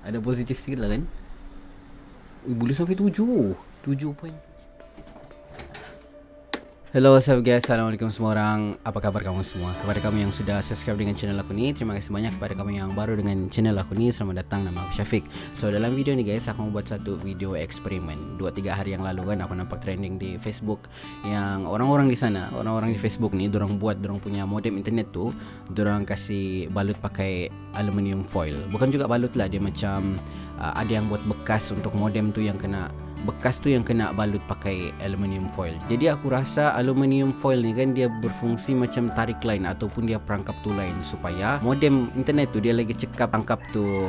Ada positif sikit lah kan. Boleh sampai 7 poin. Hello, what's up guys? Assalamualaikum semua orang. Apa kabar kamu semua? Kepada kamu yang sudah subscribe dengan channel aku ni, terima kasih banyak. Kepada kamu yang baru dengan channel aku ni, selamat datang. Nama aku Syafiq. So dalam video ni guys, aku mau buat satu video eksperimen. 2-3 hari yang lalu kan aku nampak trending di Facebook yang orang-orang di sana, orang-orang di Facebook ni dorang punya modem internet tu, dorang kasih balut pakai aluminium foil. Bukan juga balut lah, dia macam ada yang buat bekas untuk modem tu yang kena balut pakai aluminium foil. Jadi aku rasa aluminium foil ni kan dia berfungsi macam tarik line ataupun dia perangkap tu line supaya modem internet tu dia lagi cekap tangkap tu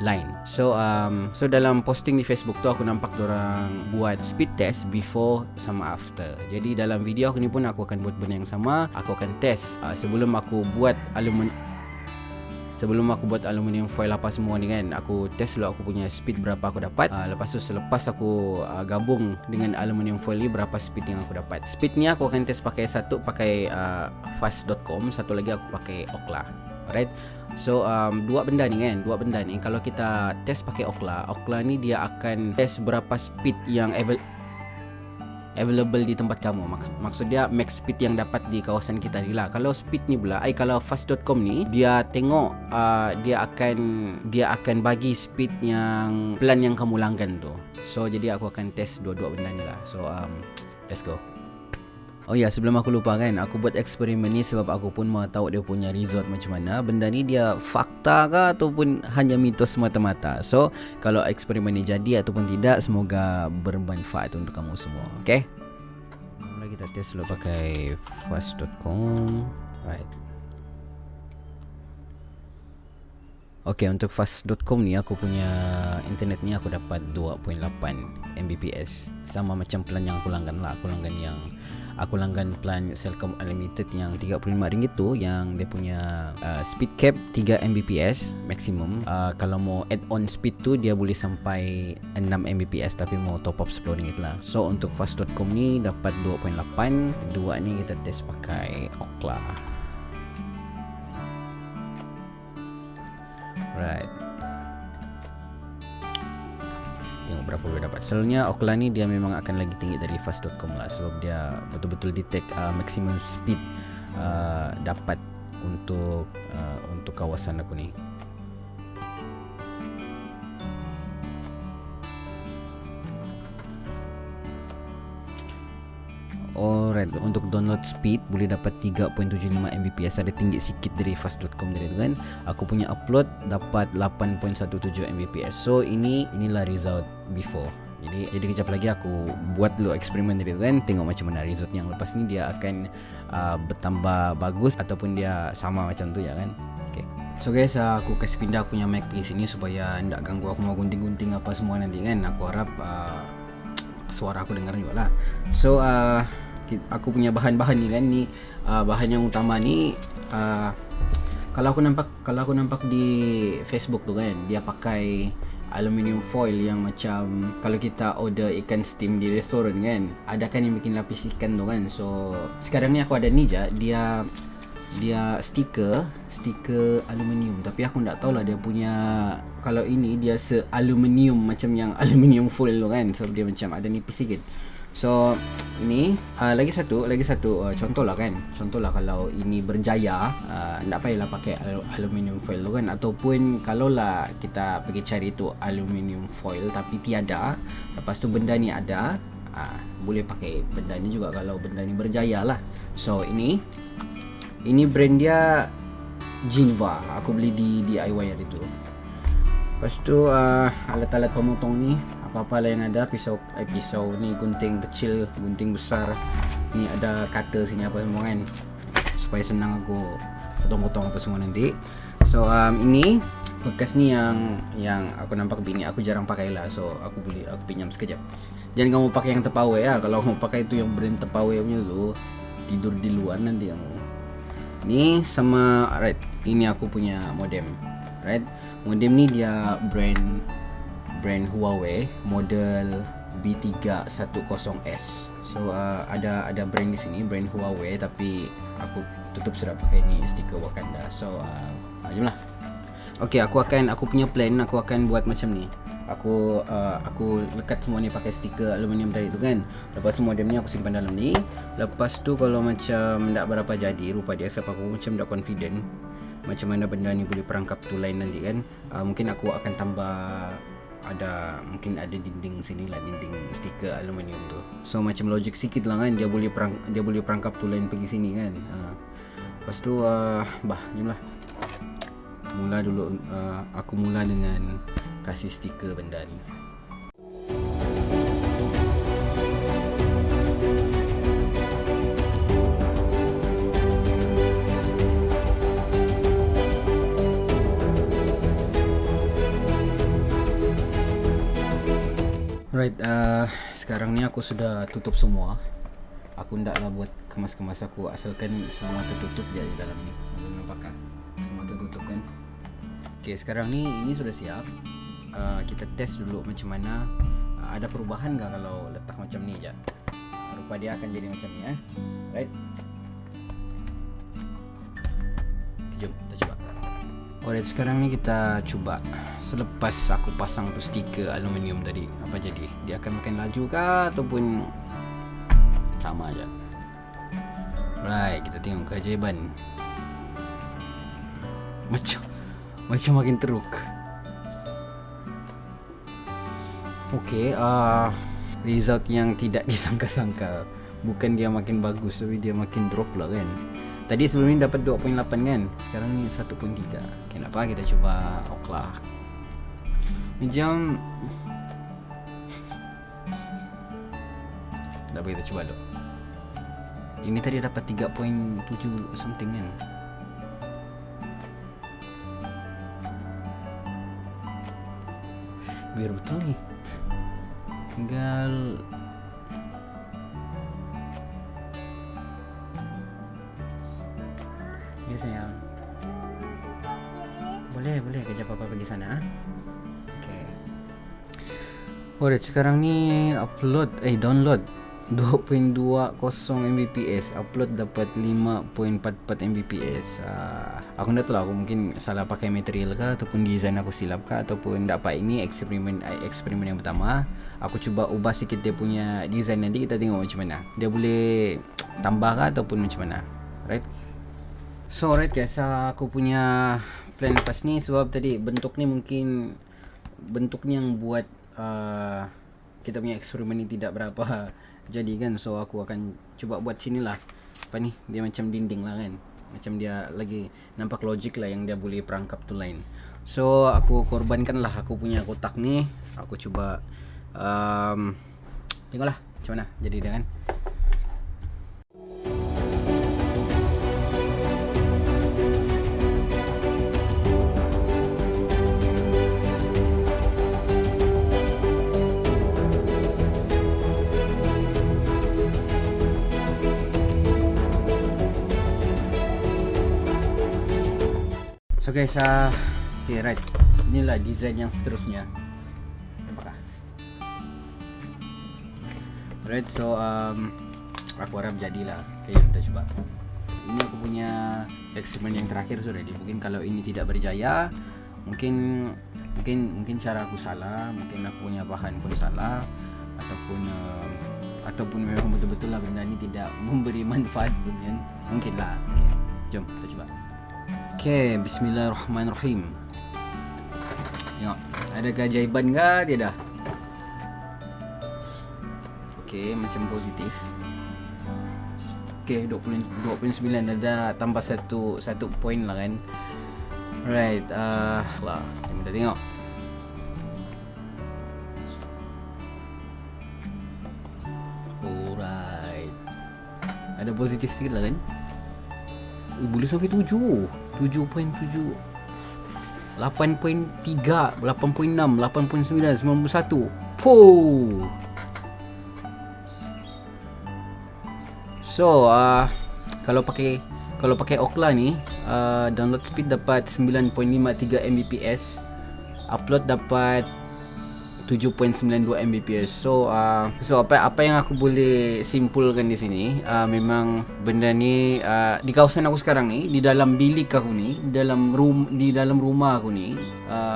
line. So dalam posting di Facebook tu aku nampak dorang buat speed test before sama after. Jadi dalam video aku ni pun aku akan buat benda yang sama. Aku akan test sebelum aku buat aluminium foil apa semua ni kan, aku test dulu aku punya speed berapa aku dapat. Lepas tu selepas aku gabung dengan aluminium foil ni berapa speed yang aku dapat. Speed ni aku akan test pakai fast.com, satu lagi aku pakai Ookla. Alright. So dua benda ni kalau kita test pakai Ookla ni dia akan test berapa speed yang available di tempat kamu. Maksud dia max speed yang dapat di kawasan kita ni lah. Kalau speed ni pula, kalau fast.com ni dia tengok dia akan bagi speed yang plan yang kamu langgan tu. So jadi aku akan test dua-dua benda ni lah. So let's go. Oh ya, sebelum aku lupa kan, aku buat eksperimen ni sebab aku pun mau tahu dia punya result macam mana. Benda ni dia fakta ke ataupun hanya mitos semata-mata. So, kalau eksperimen ni jadi ataupun tidak, semoga bermanfaat untuk kamu semua. Okay? Mula kita test dulu pakai fast.com. Right. Okay, untuk fast.com ni aku punya internet ni aku dapat 2.8 Mbps. Sama macam plan yang aku langgan lah. Aku langgan plan Celcom Unlimited yang RM35 tu, yang dia punya speed cap 3 Mbps maksimum. Kalau mau add on speed tu dia boleh sampai 6 Mbps tapi mau top up RM10 lah. So untuk fast.com ni dapat 2.8. Dua ni kita test pakai Ookla. Right. Tengok berapa boleh dapat. Selalunya Ookla ni dia memang akan lagi tinggi dari fast.com lah, sebab dia betul-betul detect maximum speed dapat untuk kawasan aku ni. Alright, untuk download speed boleh dapat 3.75 Mbps, ada tinggi sikit dari fast.com dari tu kan. Aku punya upload dapat 8.17 Mbps. So inilah result before. Jadi kejap lagi aku buat dulu eksperimen dari tu kan, tengok macam mana result yang lepas ni dia akan bertambah bagus ataupun dia sama macam tu ya kan. Okay. So guys, aku kasih pindah aku punya mic pergi sini supaya tidak ganggu aku mau gunting-gunting apa semua nanti kan. Aku harap suara aku dengar juga lah. So aku punya bahan-bahan ni kan, ni bahan yang utama ni kalau aku nampak di Facebook tu kan, dia pakai aluminium foil yang macam kalau kita order ikan steam di restoran kan, ada kan yang bikin lapis ikan tu kan. So sekarang ni aku ada ni je, dia stiker aluminium, tapi aku tak tahulah dia punya, kalau ini dia se-aluminium macam yang aluminium foil tu kan, so dia macam ada nipis sikit. So ini lagi satu contohlah kalau ini berjaya, tak payahlah pakai aluminium foil tu kan, ataupun kalaulah kita pergi cari tu aluminium foil tapi tiada, lepas tu benda ni ada, boleh pakai benda ni juga kalau benda ni berjaya lah. So ini brand dia Jinva, aku beli di DIY hari tu. Lepas tu alat-alat pemotong ni apa-apa lah yang ada, pisau ni, gunting kecil, gunting besar, ni ada cutter sini apa semua kan, supaya senang aku potong-potong apa semua nanti. So ini bekas ni yang aku nampak bini aku jarang pakai lah, so aku pinjam sekejap. Jangan kamu pakai yang Tupperware ya, kalau kamu pakai itu yang brand Tupperware punya tu, tidur di luar nanti kamu. Ni sama, right, ini aku punya modem, right. Modem ni dia brand Huawei model B310S. So ada brand di sini, brand Huawei, tapi aku tutup sudah pakai ni stiker Wakanda. So jomlah. Okay, aku punya plan, aku akan buat macam ni. Aku lekat semua ni pakai stiker aluminium tadi tu kan. Lepas tu modem ni aku simpan dalam ni. Lepas tu kalau macam tak berapa jadi rupa dia, sebab aku macam tak confident macam mana benda ni boleh perangkap tu lain nanti kan. Mungkin aku akan tambah mungkin ada dinding sini lah, dinding stiker aluminium tu. So macam logik sikit lah kan, dia boleh perangkap tu lain pergi sini kan. Lepas tu jomlah. Mula dulu aku mula dengan kasih stiker benda ni. Alright, sekarang ni aku sudah tutup semua. Aku ndaklah buat kemas-kemas aku, asalkan semua tertutup je di dalam ni. Nampak kan? Semua tertutup kan? Okay, sekarang ni ini sudah siap. Kita test dulu macam mana, ada perubahan ke kalau letak macam ni je. Rupa dia akan jadi macam ni right. Jom kita coba. Alright, sekarang ni kita coba. Selepas aku pasang tu stiker aluminium tadi, apa jadi? Dia akan makin laju kah ataupun sama aja? Right, kita tengok keajaiban. Macam makin teruk. Okay, result yang tidak disangka-sangka. Bukan dia makin bagus, tapi dia makin drop lah kan. Tadi sebelum ni dapat 2.8 kan, sekarang ni 1.3. Kenapa kita coba Okla. Macam dah kita coba dulu. Ini tadi dapat 3.7 something kan. Biar betul ni. Tinggal biasanya boleh kerja papa pergi sana. Okay. Alright, sekarang ni download 2.20 Mbps, upload dapat 5.44 Mbps. Aku tak tahu lah, aku mungkin salah pakai material kah, ataupun design aku silap kah, ataupun tak apa. Ini eksperimen yang pertama. Aku cuba ubah sikit dia punya design, nanti kita tengok macam mana dia boleh tambah kah ataupun macam mana. Right. So right guys, aku punya plan lepas ni, sebab tadi bentuk ni mungkin bentuknya yang buat kita punya eksperimen ni tidak berapa jadi kan. So aku akan cuba buat sini lah. Apa ni, dia macam dinding lah kan, macam dia lagi nampak logik lah yang dia boleh perangkap tu lain. So aku korbankan lah aku punya kotak ni. Aku cuba tengoklah macam mana jadi dia kan. So guys, okay, right. Inilah design yang seterusnya. Nampakah? Right, so aku harap jadilah. Okay, kita coba. Ini aku punya eksperimen yang terakhir sudah. Mungkin kalau ini tidak berjaya, mungkin cara aku salah, mungkin aku punya bahan pun salah, ataupun memang betul-betul lah benda ini tidak memberi manfaat pun kan. Mungkin lah. Okay, jom kita coba. Okay, bismillahirrahmanirrahim. Tengok, ada keajaiban ke tidak? Okay, macam positif. Okay, 29 ada tambah satu point lah kan. Right, lah, kita tengok. Alright, ada positif sikit lah kan. Boleh sampai 7.7, 8.3, 8.6, 8.9, 91. So kalau pakai Okla ni, download speed dapat 9.53 Mbps, upload dapat 7.92 Mbps. So apa yang aku boleh simpulkan di sini, memang benda ni di kawasan aku sekarang ni, di dalam bilik aku ni, di dalam rumah aku ni,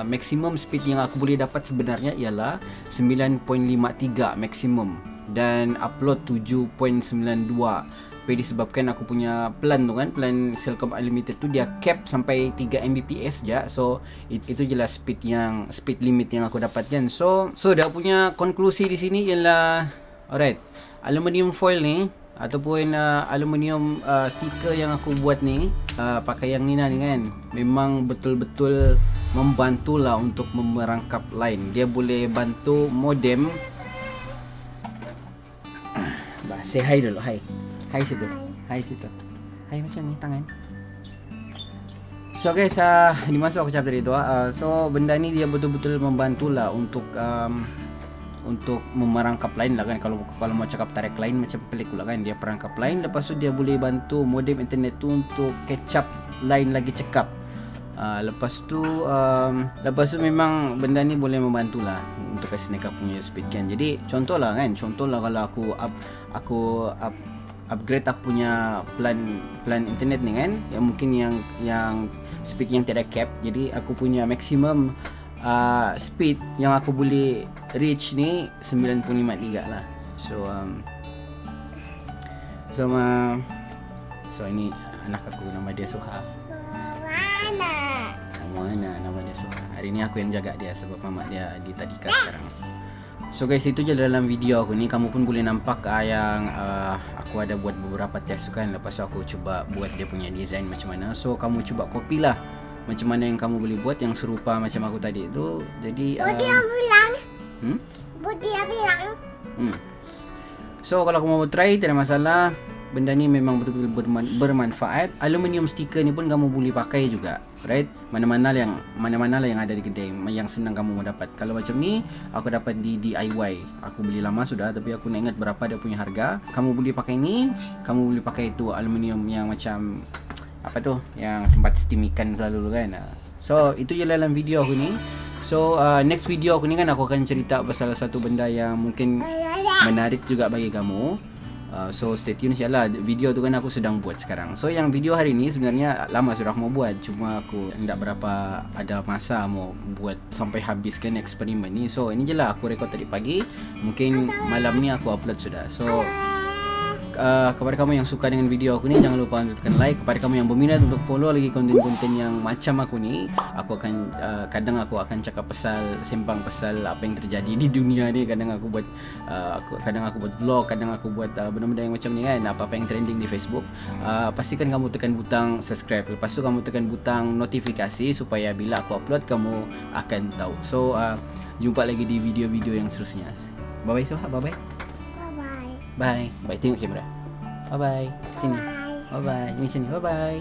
maximum speed yang aku boleh dapat sebenarnya ialah 9.53 maximum, dan upload 7.92. Tapi disebabkan aku punya plan tu kan, plan Celcom Unlimited tu dia cap sampai 3 Mbps je. So itu jelas speed limit yang aku dapatkan. So dah punya konklusi di sini ialah, alright, aluminium foil ni ataupun aluminium stiker yang aku buat ni, pakai yang ni kan, memang betul-betul membantulah untuk merangkap line. Dia boleh bantu modem. Say hi dulu, hi. Hai situ. Hai situ. Hai macam ni tangan. So guys, di masa aku cakap tadi tu, so benda ni dia betul-betul membantulah untuk memerangkap line lah kan. Kalau mau cakap tarik line macam pelik pula kan, dia perangkap line, lepas tu dia boleh bantu modem internet tu untuk catch up line lagi cekap. Lepas tu memang benda ni boleh membantulah untuk kasih mereka punya speed kan. Jadi contohlah kalau aku upgrade aku punya plan internet ni kan, yang mungkin yang speed yang tiada cap. Jadi aku punya maximum speed yang aku boleh reach ni 9.53 lah. So ini anak aku, nama dia Suha. Mana nama dia Suha. Hari ni aku yang jaga dia sebab mama dia di tadika sekarang. So guys, itu je dalam video aku ni. Kamu pun boleh nampak yang aku ada buat beberapa test kan. Lepas tu aku cuba buat dia punya design macam mana. So kamu cuba copy lah macam mana yang kamu boleh buat yang serupa macam aku tadi tu. Jadi so kalau kamu mau try, tidak masalah. Benda ni memang betul-betul bermanfaat. Aluminium stiker ni pun kamu boleh pakai juga, right? Mana-mana lah yang ada di kedai yang senang kamu mau dapat. Kalau macam ni aku dapat di DIY. Aku beli lama sudah, tapi aku nak ingat berapa dia punya harga. Kamu boleh pakai ni, kamu boleh pakai itu aluminium yang macam apa tu, yang tempat steam ikan selalu kan. So itu je dalam video aku ni. So next video aku ni kan, aku akan cerita pasal satu benda yang mungkin menarik juga bagi kamu. So stay tune insyaAllah. Video tu kan aku sedang buat sekarang. So yang video hari ni sebenarnya lama sudah mau buat, cuma aku tidak berapa ada masa mau buat sampai habiskan eksperimen ni. So ini je lah, aku rekod tadi pagi, mungkin malam ni aku upload sudah. So kepada kamu yang suka dengan video aku ni, jangan lupa untuk tekan like. Kepada kamu yang berminat untuk follow lagi konten-konten yang macam aku ni, aku akan kadang aku akan cakap sembang pasal apa yang terjadi di dunia ni. Kadang aku buat vlog, kadang aku buat benda-benda yang macam ni kan, apa-apa yang trending di Facebook. Pastikan kamu tekan butang subscribe, lepas tu kamu tekan butang notifikasi supaya bila aku upload kamu akan tahu. So jumpa lagi di video-video yang seterusnya. Bye bye Soha, bye bye. Bye. Bye. Tengok kamera. Bye bye. Sini. Bye bye. Ini sini. Bye bye.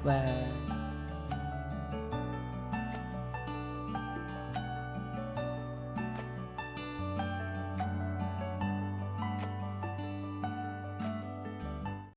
Bye.